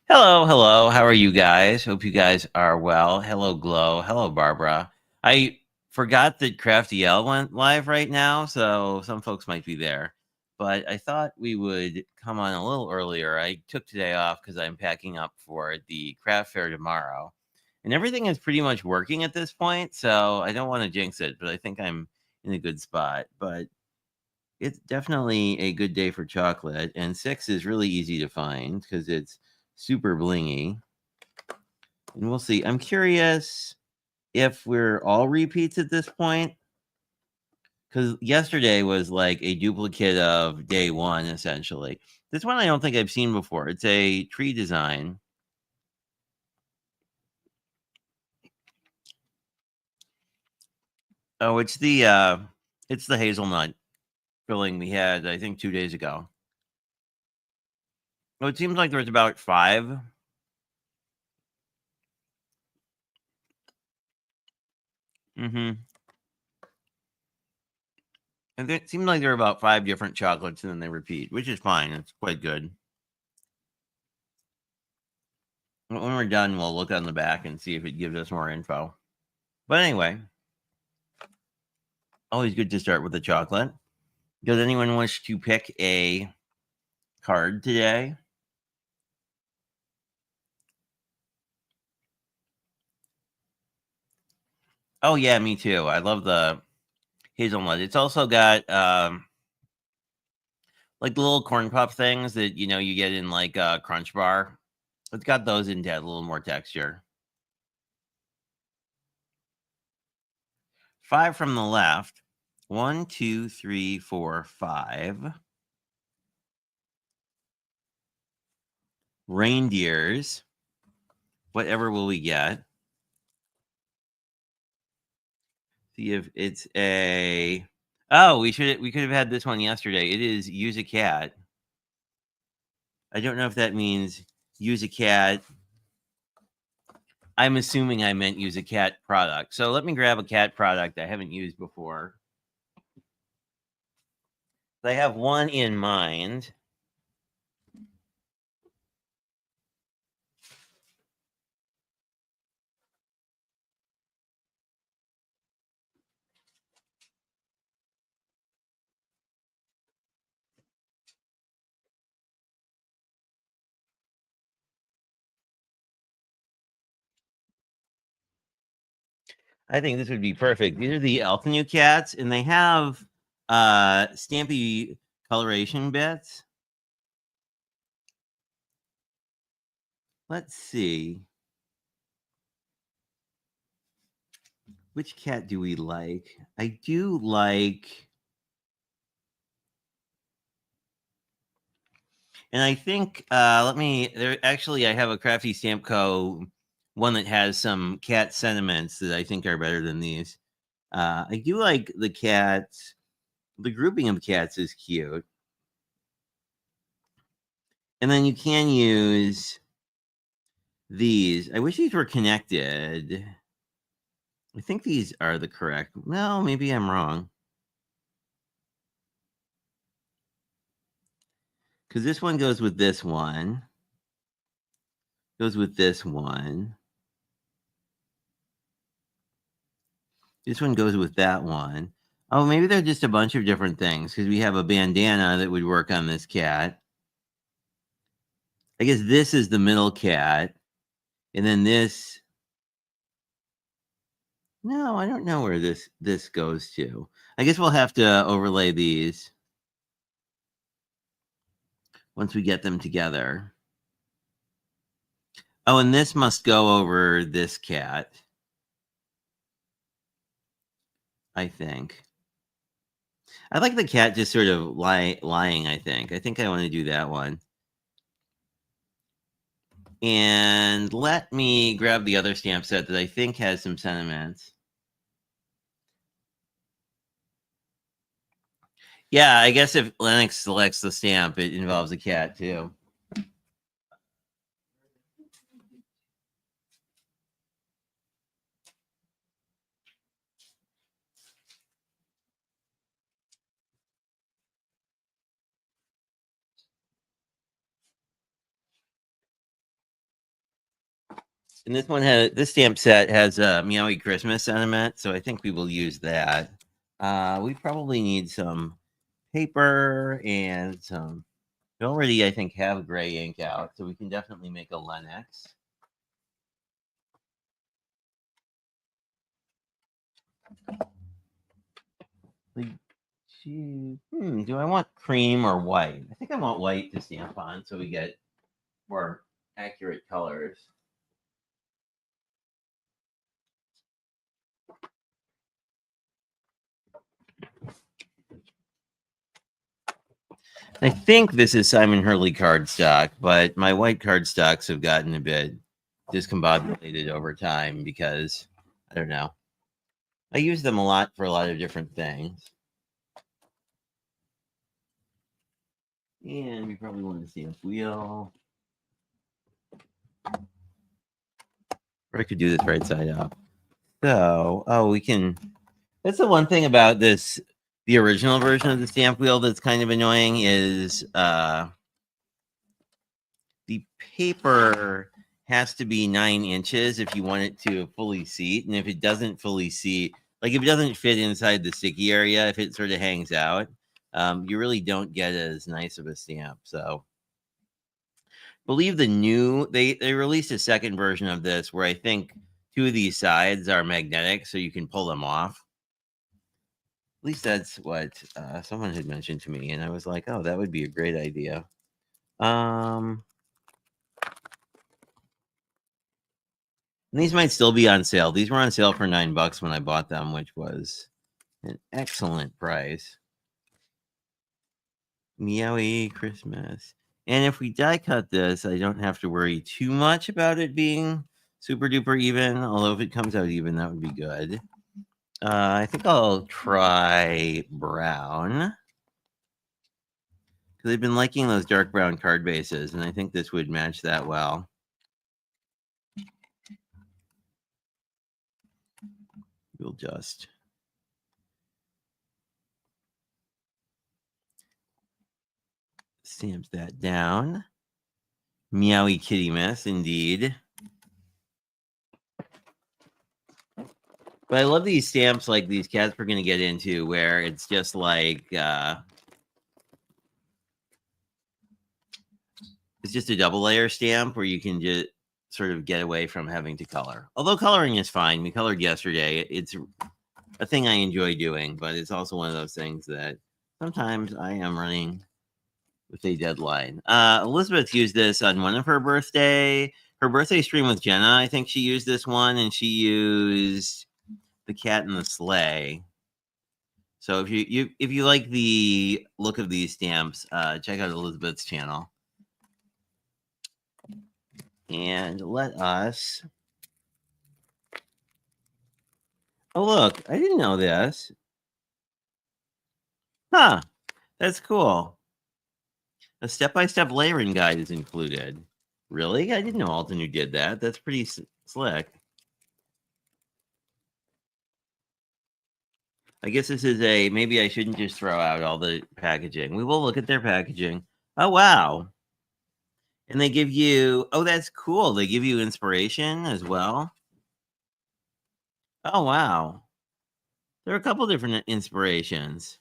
Hello, hello. How are you guys? Hope you guys are well. Hello, Glow. Hello, Barbara. I forgot that Crafty L went live right now, so some folks might be there. But I thought we would come on a little earlier. I took today off because I'm packing up for the craft fair tomorrow. And everything is pretty much working at this point, so I don't want to jinx it, but I think I'm in a good spot. But it's definitely a good day for chocolate, and 6 is really easy to find because it's super blingy. And we'll see. I'm curious if we're all repeats at this point, because yesterday was like a duplicate of day one, essentially. This one I don't think I've seen before. It's a tree design. Oh, it's the hazelnut filling we had, I think, 2 days ago. Oh, it seems like there was about five. Mm-hmm. And it seemed like there were about five different chocolates, and then they repeat, which is fine. It's quite good. When we're done, we'll look on the back and see if it gives us more info. But anyway, always good to start with the chocolate. Does anyone wish to pick a card today? Oh yeah, me too. I love the hazelnut. It's also got like the little corn puff things that you get in like a Crunch Bar. It's got those in to add a little more texture. Five from the left. One, two, three, four, five. Reindeers. Whatever will we get? See if it's a. Oh, we could have had this one yesterday. It is use a cat. I don't know if that means use a cat. I'm assuming I meant use a cat product. So let me grab a cat product I haven't used before. I have one in mind. I think this would be perfect. These are the Elfinu cats, and they have stampy coloration bits. Let's see. Which cat do we like? I do like, and I think let me there actually I have a Crafty Stamp Co. one that has some cat sentiments that I think are better than these. I do like the cats. The grouping of cats is cute. And then you can use these. I wish these were connected. I think these are the correct. Well, maybe I'm wrong. Because this one goes with this one, goes with this one. This one goes with that one. Oh, maybe they're just a bunch of different things because we have a bandana that would work on this cat. I guess this is the middle cat. And then this. No, I don't know where this goes to. I guess we'll have to overlay these once we get them together. Oh, and this must go over this cat, I think. I like the cat just sort of lying, I think. I think I want to do that one. And let me grab the other stamp set that I think has some sentiments. Yeah, I guess if Lennox selects the stamp, it involves a cat too. And this stamp set has a Meowie Christmas sentiment, so I think we will use that. We probably need some paper and some. We already, I think, have gray ink out, so we can definitely make a Lennox. Do I want cream or white? I think I want white to stamp on, so we get more accurate colors. I think this is Simon Hurley cardstock, but my white cardstocks have gotten a bit discombobulated over time because I don't know. I use them a lot for a lot of different things. And we probably want to see a wheel. Or I could do this right side up. So, we can. That's the one thing about this. The original version of the stamp wheel that's kind of annoying is the paper has to be 9 inches if you want it to fully seat. And if it doesn't fully seat, like if it doesn't fit inside the sticky area, if it sort of hangs out, you really don't get as nice of a stamp. So believe the new, they released a second version of this where I think 2 of these sides are magnetic so you can pull them off. At least that's what someone had mentioned to me. And I was like, oh, that would be a great idea. These might still be on sale. These were on sale for $9 when I bought them, which was an excellent price. Meowie Christmas. And if we die cut this, I don't have to worry too much about it being super duper even. Although if it comes out even, that would be good. I think I'll try brown. Because I've been liking those dark brown card bases, and I think this would match that well. We'll just stamp that down. Meowie Kitty Miss, indeed. But I love these stamps like these cats we're going to get into where it's just like it's just a double layer stamp where you can just sort of get away from having to color. Although coloring is fine. We colored yesterday. It's a thing I enjoy doing, but it's also one of those things that sometimes I am running with a deadline. Elizabeth used this on one of her birthday stream with Jenna. I think she used this one, and she used the cat in the sleigh. So if you like the look of these stamps, check out Elizabeth's channel. And let us. Oh look, I didn't know this. Huh, that's cool. A step-by-step layering guide is included. Really? I didn't know Altenew did that. That's pretty slick. I guess this is maybe I shouldn't just throw out all the packaging. We will look at their packaging. Oh, wow. And they give you, oh, that's cool. They give you inspiration as well. Oh, wow. There are a couple different inspirations.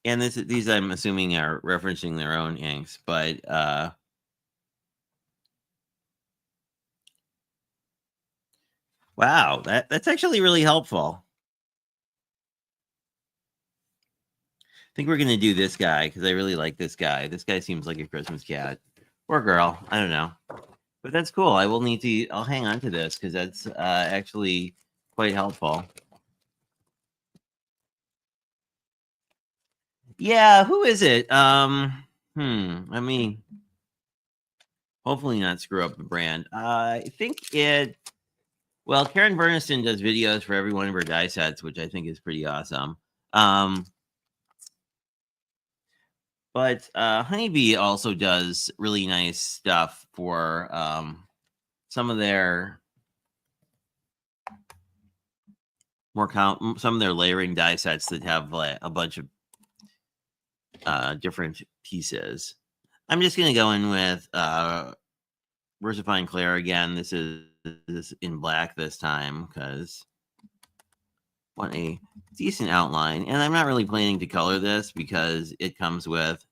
And these I'm assuming are referencing their own inks, but wow, that's actually really helpful. I think we're gonna do this guy because I really like this guy. This guy seems like a Christmas cat or girl. I don't know, but that's cool. I will need to. I'll hang on to this because that's actually quite helpful. Yeah, who is it? I mean, hopefully not screw up the brand. I think it. Well, Karen Berniston does videos for every one of her die sets, which I think is pretty awesome. But Honeybee also does really nice stuff for some of their some of their layering die sets that have like a bunch of different pieces. I'm just gonna go in with VersaFine Clear again. This is in black this time because want a decent outline. And I'm not really planning to color this because it comes with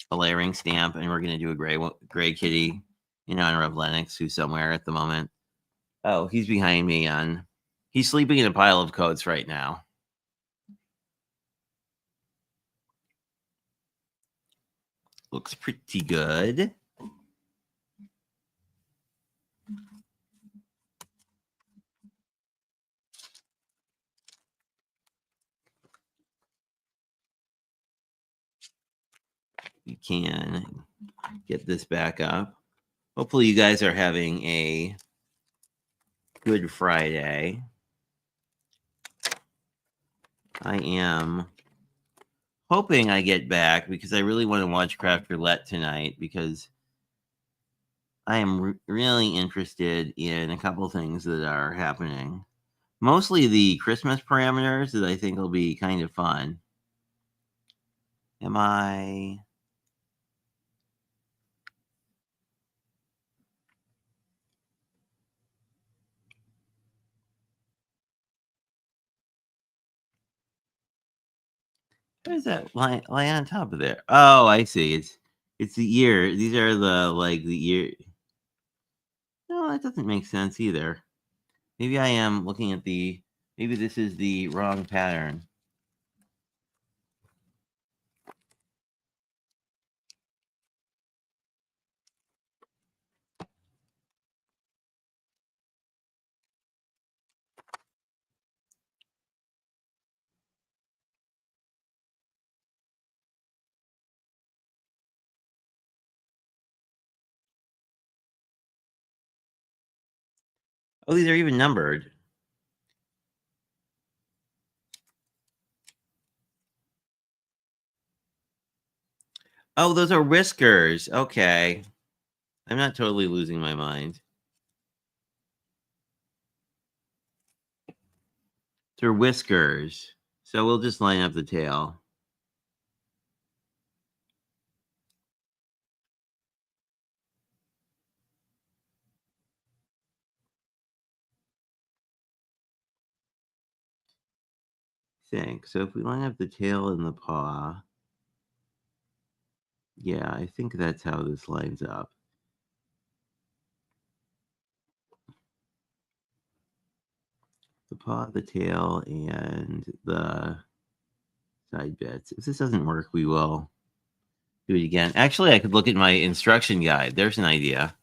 a layering stamp, and we're going to do a gray kitty in honor of Lennox, who's somewhere at the moment. Oh, he's behind me he's sleeping in a pile of coats right now. Looks pretty good. We can get this back up. Hopefully you guys are having a good Friday. I am hoping I get back because I really want to watch Craft Roulette tonight because I am really interested in a couple things that are happening. Mostly the Christmas parameters that I think will be kind of fun. Am I... What is that lie on top of there? Oh, I see. It's the ear. These are the ear. No, that doesn't make sense either. Maybe I am looking at maybe this is the wrong pattern. Oh, these are even numbered. Oh, those are whiskers. Okay. I'm not totally losing my mind. They're whiskers. So we'll just line up the tail. So if we line up the tail and the paw, yeah, I think that's how this lines up. The paw, the tail, and the side bits. If this doesn't work, we will do it again. Actually, I could look at my instruction guide. There's an idea.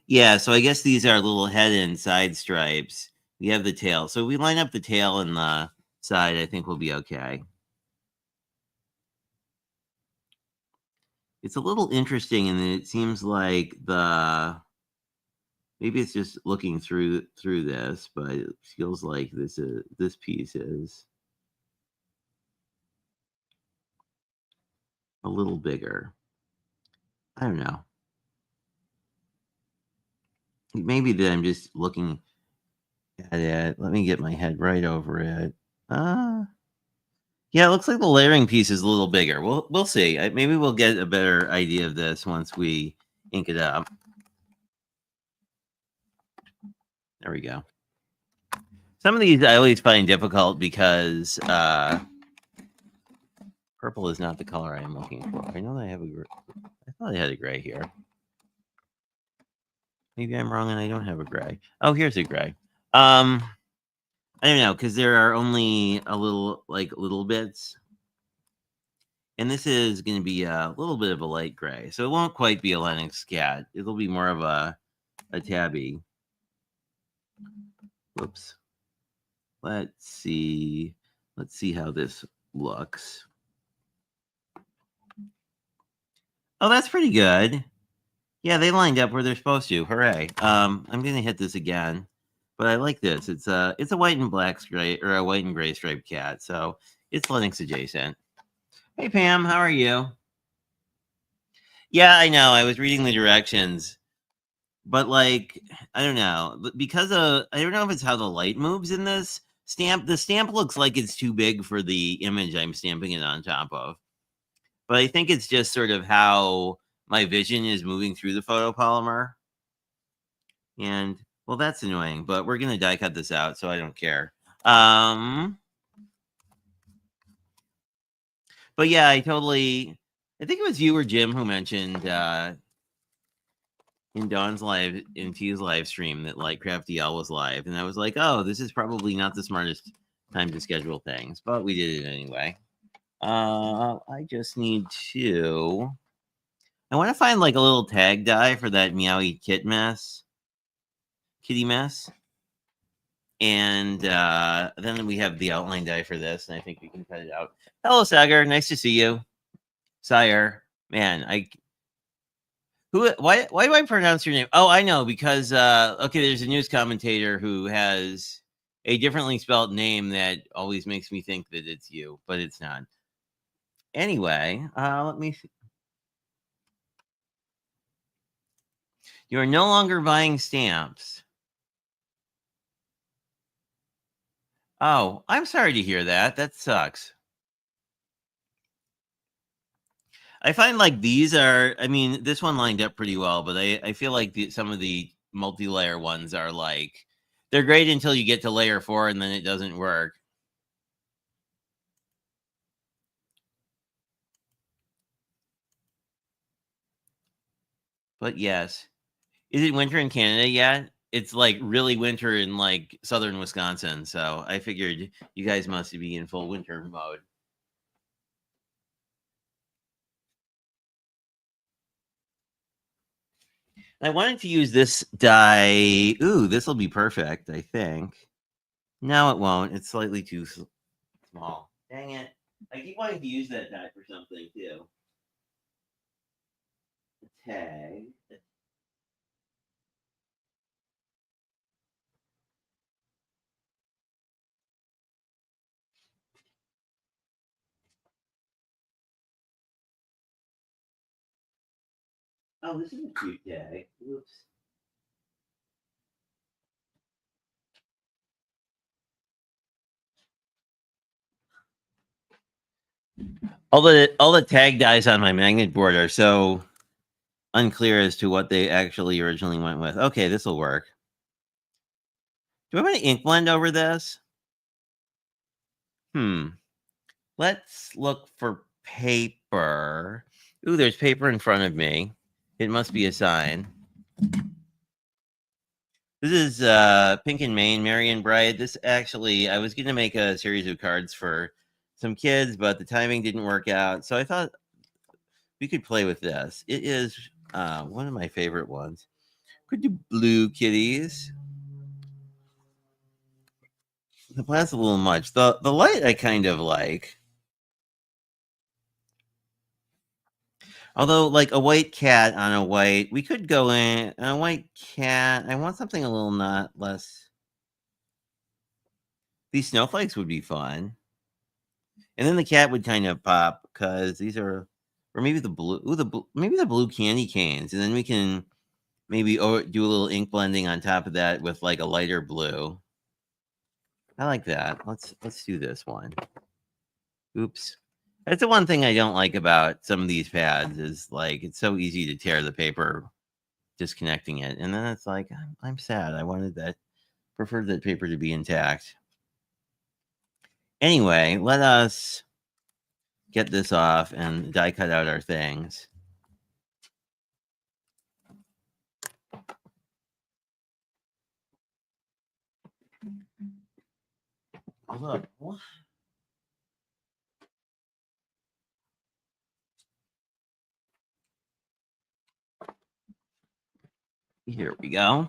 Yeah, so I guess these are little head and side stripes. We have the tail. So we line up the tail and the side, I think we'll be okay. It's a little interesting, and it seems like maybe it's just looking through this, but it feels like this piece is a little bigger. I don't know. Maybe that I'm just looking at it. Let me get my head right over it. Yeah, it looks like the layering piece is a little bigger. We'll see. Maybe we'll get a better idea of this once we ink it up. There we go. Some of these I always find difficult because purple is not the color I am looking for. I know that I have I thought I had a gray here. Maybe I'm wrong and I don't have a gray. Oh, here's a gray. I don't know, because there are only little bits. And this is going to be a little bit of a light gray. So it won't quite be a Lennox cat. It'll be more of a tabby. Whoops. Let's see how this looks. Oh, that's pretty good. Yeah, they lined up where they're supposed to. Hooray. I'm going to hit this again. But I like this. It's a white and black stripe, or a white and gray striped cat. So it's Lennox adjacent. Hey, Pam, how are you? Yeah, I know. I was reading the directions. But I don't know. Because I don't know if it's how the light moves in this stamp. The stamp looks like it's too big for the image I'm stamping it on top of. but I think it's just sort of how my vision is moving through the photopolymer. And well, that's annoying, but we're gonna die cut this out, so I don't care. But yeah, I think it was you or Jim who mentioned in T's live stream that like Crafty L was live, and I was like, oh, this is probably not the smartest time to schedule things, but we did it anyway. I just need to. I want to find like a little tag die for that Meowie kitty mess, and then we have the outline die for this, and I think we can cut it out. Hello, Sagar. Nice to see you, Sire. Man, why do I pronounce your name? Oh, I know, because okay, there's a news commentator who has a differently spelled name that always makes me think that it's you, but it's not. Anyway, let me see. You are no longer buying stamps. Oh, I'm sorry to hear that. That sucks. I find like these are, I mean, this one lined up pretty well, but I feel like some of the multi-layer ones are like, they're great until you get to layer 4 and then it doesn't work. But yes. Is it winter in Canada yet? It's like really winter in like southern Wisconsin. So I figured you guys must be in full winter mode. I wanted to use this die. Ooh, this will be perfect, I think. No, it won't. It's slightly too small. Dang it. I keep wanting to use that die for something too. A tag. Oh, this is a cute tag. Oops. All the tag dies on my magnet board are so unclear as to what they actually originally went with. Okay, this will work. Do I want to ink blend over this? Let's look for paper. Ooh, there's paper in front of me. It must be a sign. This is Pink and Main, Marion Bright. This actually, I was going to make a series of cards for some kids, but the timing didn't work out. So I thought we could play with this. It is one of my favorite ones. Could do blue kitties. The plant's a little much. The light I kind of like. Although, like a white cat on a white, we could go in a white cat. I want something a little not less. These snowflakes would be fun, and then the cat would kind of pop because these are, or maybe the blue. Ooh, maybe the blue candy canes, and then we can maybe do a little ink blending on top of that with like a lighter blue. I like that. Let's do this one. Oops. That's the one thing I don't like about some of these pads is like it's so easy to tear the paper disconnecting it. And then it's like, I'm sad. I preferred that paper to be intact. Anyway, let us get this off and die cut out our things. Look. Here we go.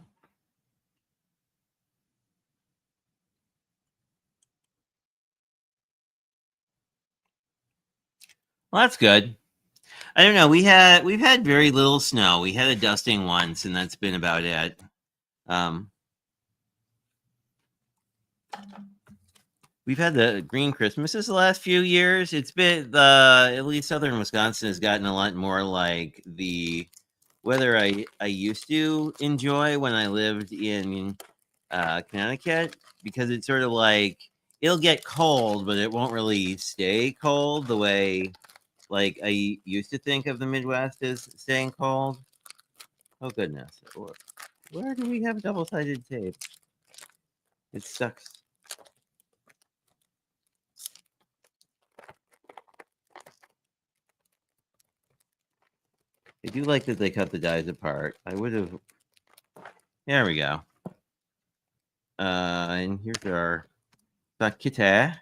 Well, that's good. I don't know. We've had very little snow. We had a dusting once, and that's been about it. We've had the green Christmases the last few years. It's been at least southern Wisconsin has gotten a lot more like the weather I used to enjoy when I lived in Connecticut, because it's sort of like it'll get cold, but it won't really stay cold the way like I used to think of the Midwest as staying cold. Oh goodness, where do we have double-sided tape? It sucks. I do like that they cut the dies apart. I would have. There we go. And here's our paquete.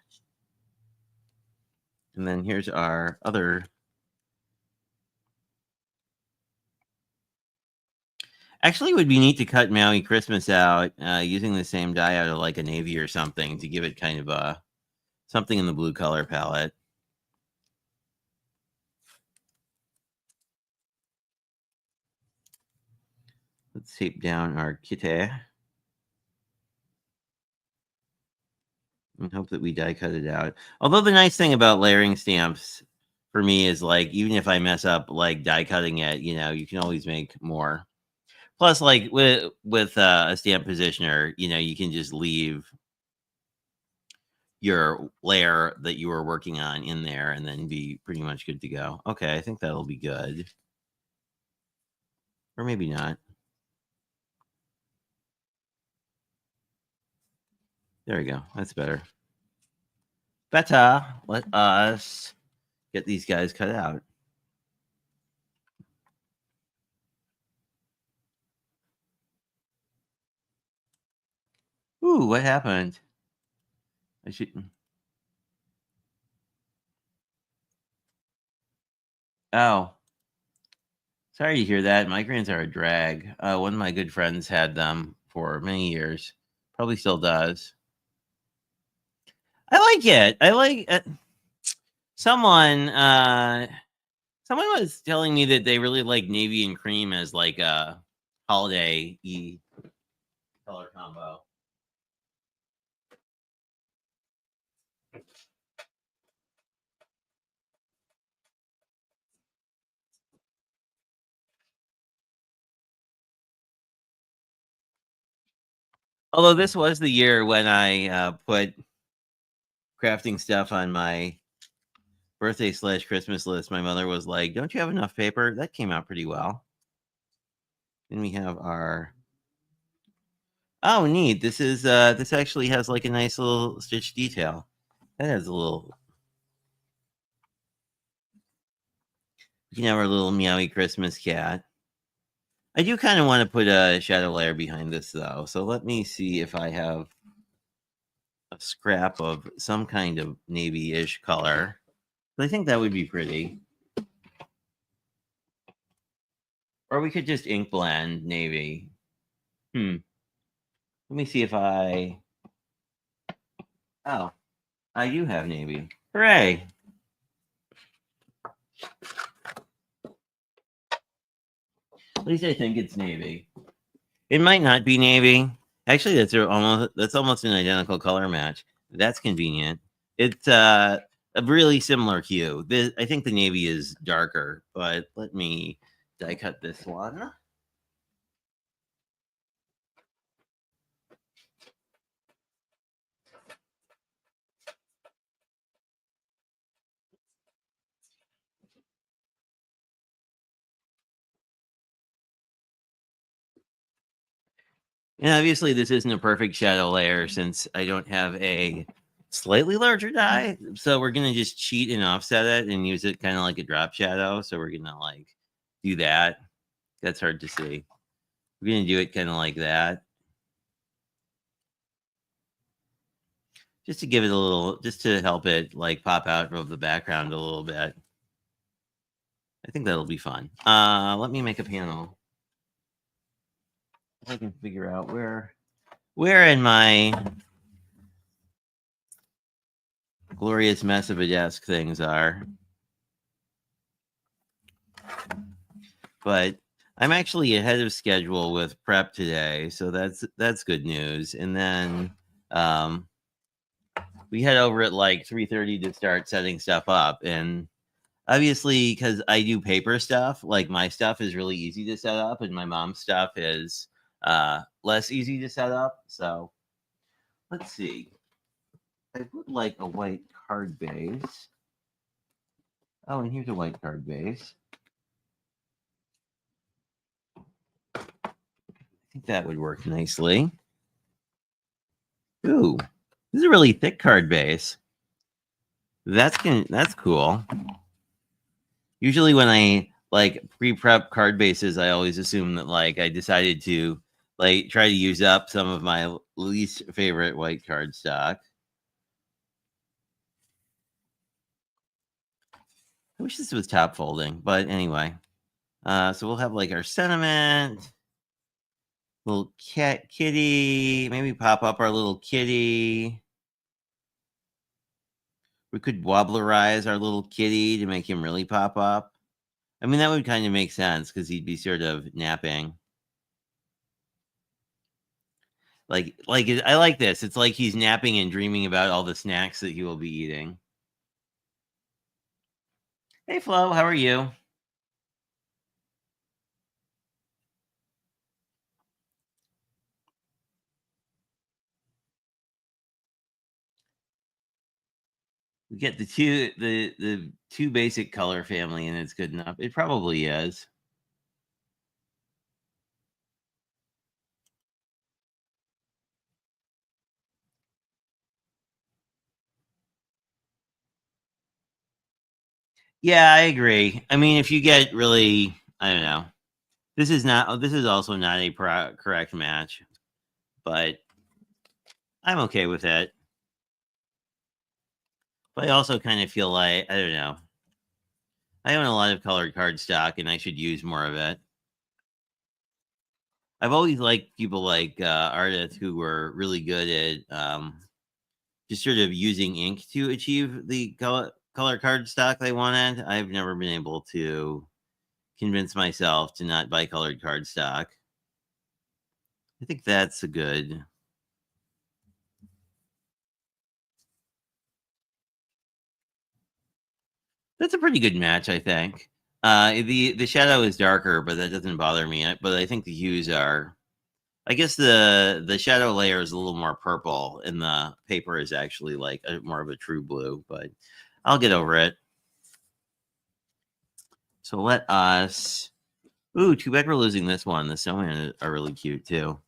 And then here's our other. Actually, it would be neat to cut Maui Christmas out using the same die out of like a navy or something to give it kind of a something in the blue color palette. Let's tape down our kite and hope that we die cut it out. Although the nice thing about layering stamps for me is like, even if I mess up like die cutting it, you know, you can always make more. Plus, like with a stamp positioner, you know, you can just leave your layer that you were working on in there and then be pretty much good to go. Okay, I think that'll be good. Or maybe not. There we go. That's better. Better. Let us get these guys cut out. Ooh, what happened? I should. Oh, sorry to hear that. Migraines are a drag. One of my good friends had them for many years. Probably still does. I like it. I like someone. Someone was telling me that they really like navy and cream as like a holiday color combo. Although this was the year when I put crafting stuff on my birthday/Christmas list. My mother was like, "Don't you have enough paper?" That came out pretty well. Then we have our. Oh, neat! This is this actually has like a nice little stitch detail. That has a little. You can have our little meowy Christmas cat. I do kind of want to put a shadow layer behind this though, so let me see if I have a scrap of some kind of navy-ish color. I think that would be pretty. Or we could just ink blend navy. Let me see if I. Oh, I do have navy. Hooray! At least I think it's navy. It might not be navy. Actually, that's almost an identical color match. That's convenient. It's a really similar hue. I think the navy is darker, but let me die cut this one. And obviously, this isn't a perfect shadow layer since I don't have a slightly larger die. So we're gonna just cheat and offset it and use it kind of like a drop shadow. So we're gonna like do that. That's hard to see. We're gonna do it kind of like that, just to give it a little, just to help it like pop out of the background a little bit. I think that'll be fun. Let me make a panel. If I can figure out where in my glorious mess of a desk things are. But I'm actually ahead of schedule with prep today, so that's good news. And then we head over at like 3:30 to start setting stuff up. And obviously, because I do paper stuff, like my stuff is really easy to set up, and my mom's stuff is less easy to set up. So let's see. I would like a white card base. Oh, and here's a white card base. I think that would work nicely. Ooh, this is a really thick card base. That's cool. Usually when I like pre-prep card bases, I always assume that like I decided to like try to use up some of my least favorite white card stock. I wish this was top folding, but anyway. So we'll have like our sentiment, little cat kitty, maybe pop up our little kitty. We could wobblerize our little kitty to make him really pop up. I mean, that would kind of make sense because he'd be sort of napping. Like I like this. It's like he's napping and dreaming about all the snacks that he will be eating. Hey, Flo, how are you? We get the two basic color family, and it's good enough. It probably is. Yeah, I agree. I mean, if you get really, I don't know. This is not. This is also not a correct match, but I'm okay with it. But I also kind of feel like I don't know. I own a lot of colored card stock, and I should use more of it. I've always liked people like artists who were really good at just sort of using ink to achieve the color card stock they wanted. I've never been able to convince myself to not buy colored card stock. I think that's a good. That's a pretty good match, I think. The shadow is darker, but that doesn't bother me. But I think the hues are. I guess the shadow layer is a little more purple, and the paper is actually like more of a true blue. But I'll get over it. So let us. Ooh, too bad we're losing this one. The snowman are really cute too.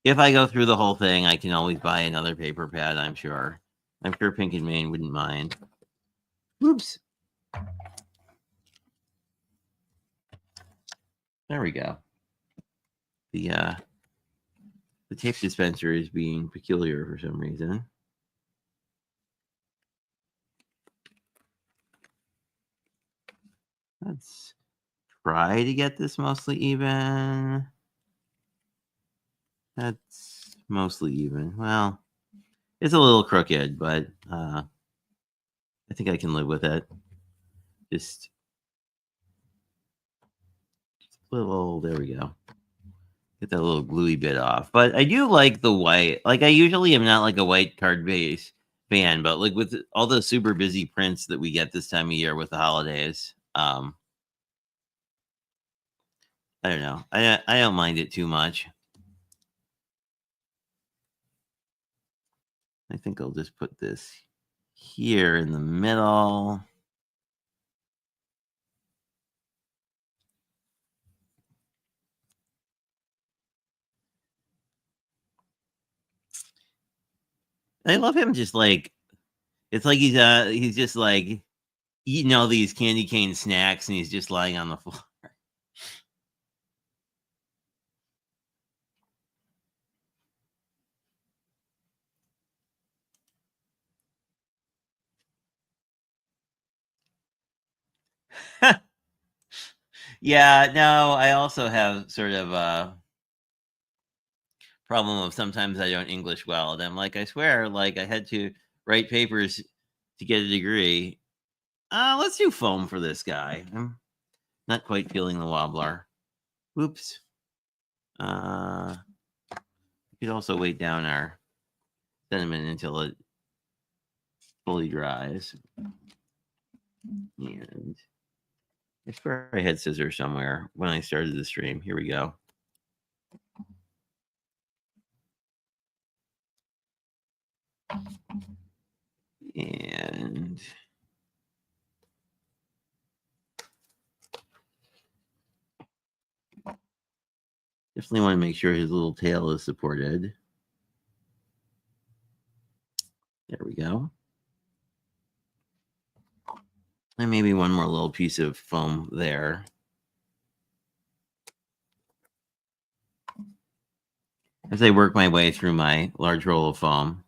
If I go through the whole thing, I can always buy another paper pad. I'm sure. I'm sure Pink and Maine wouldn't mind. Oops. There we go. The tape dispenser is being peculiar for some reason. Let's try to get this mostly even. That's mostly even. Well, it's a little crooked, but I think I can live with it. Just a little. There we go. Get that little gluey bit off. But I do like the white. Like I usually am not like a white card base fan, but like with all the super busy prints that we get this time of year with the holidays, I don't know. I don't mind it too much. I think I'll just put this here in the middle. I love him just like it's like he's just like eating all these candy cane snacks and he's just lying on the floor. Yeah, no, I also have sort of a problem of sometimes I don't English well. And I'm like, I swear, like I had to write papers to get a degree. Let's do foam for this guy. I'm not quite feeling the wobbler. Oops. We could also wait down our cinnamon until it fully dries. And I swear I had scissors somewhere when I started the stream. Here we go. And definitely want to make sure his little tail is supported. There we go. And maybe one more little piece of foam there. As I work my way through my large roll of foam.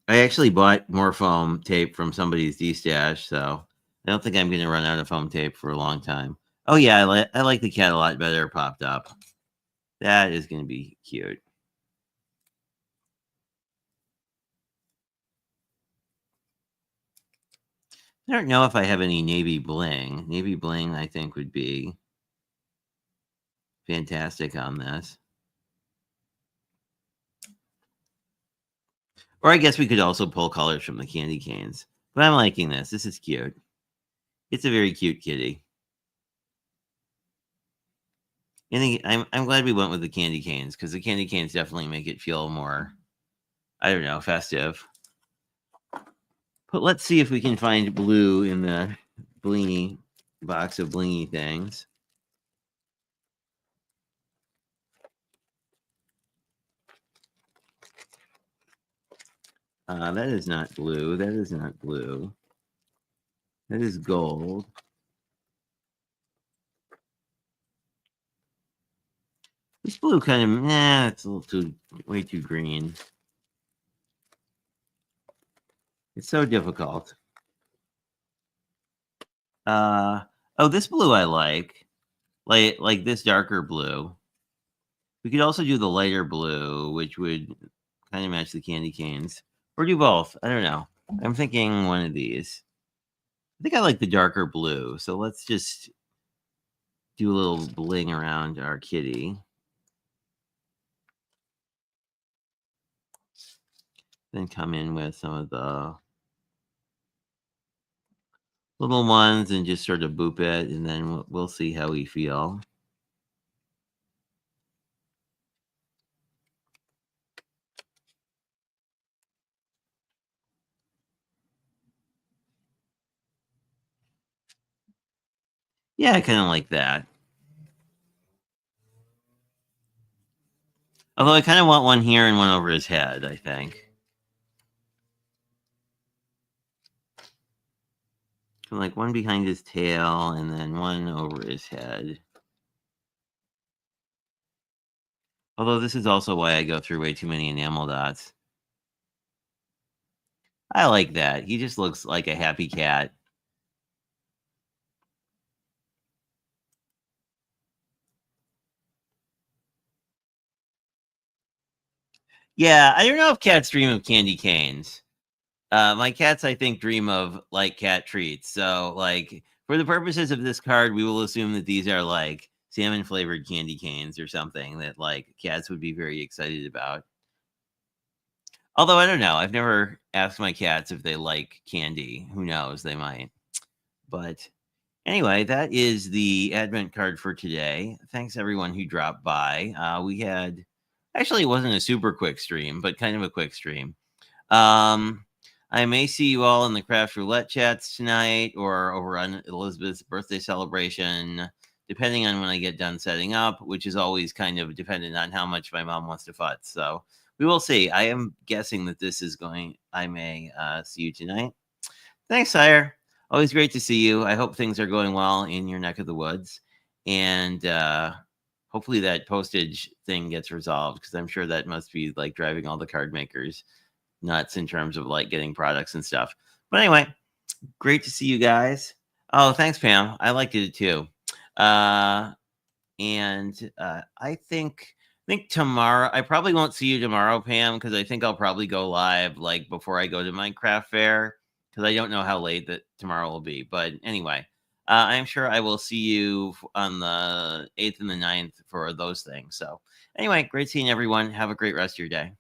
I actually bought more foam tape from somebody's D-stash, so I don't think I'm going to run out of foam tape for a long time. Oh yeah, I like the cat a lot better popped up. That is going to be cute. I don't know if I have any navy bling. Navy bling, I think, would be fantastic on this. Or I guess we could also pull colors from the candy canes. But I'm liking this. This is cute. It's a very cute kitty. I'm glad we went with the candy canes because the candy canes definitely make it feel more, I don't know, festive. But let's see if we can find blue in the blingy box of blingy things. That is not blue. That is not blue. That is gold. This blue kind of, it's a little too, way too green. It's so difficult. Oh, this blue I like this darker blue. We could also do the lighter blue, which would kind of match the candy canes, or do both. I don't know. I'm thinking one of these. I think I like the darker blue, so let's just do a little bling around our kitty. Then come in with some of the little ones and just sort of boop it, and then we'll see how we feel. Yeah, I kind of like that. Although I kind of want one here and one over his head, I think. Like one behind his tail and then one over his head. Although this is also why I go through way too many enamel dots. I like that. He just looks like a happy cat. Yeah, I don't know if cats dream of candy canes. My cats, I think, dream of like cat treats. So, like, for the purposes of this card, we will assume that these are like salmon flavored candy canes or something that like cats would be very excited about. Although I don't know, I've never asked my cats if they like candy. Who knows? They might. But anyway, that is the Advent card for today. Thanks everyone who dropped by. We had actually it wasn't a super quick stream, but kind of a quick stream. I may see you all in the Craft Roulette chats tonight or over on Elizabeth's birthday celebration, depending on when I get done setting up, which is always kind of dependent on how much my mom wants to futz. So we will see. I am guessing that this is going, I may see you tonight. Thanks, Sire. Always great to see you. I hope things are going well in your neck of the woods. And hopefully that postage thing gets resolved because I'm sure that must be like driving all the card makers nuts in terms of like getting products and stuff. But anyway, great to see you guys. Oh, thanks, Pam. I liked it too. I think tomorrow I probably won't see you tomorrow, Pam, because I think I'll probably go live like before I go to my craft fair because I don't know how late that tomorrow will be. But anyway, I'm sure I will see you on the 8th and the 9th for those things. So anyway, great seeing everyone. Have a great rest of your day.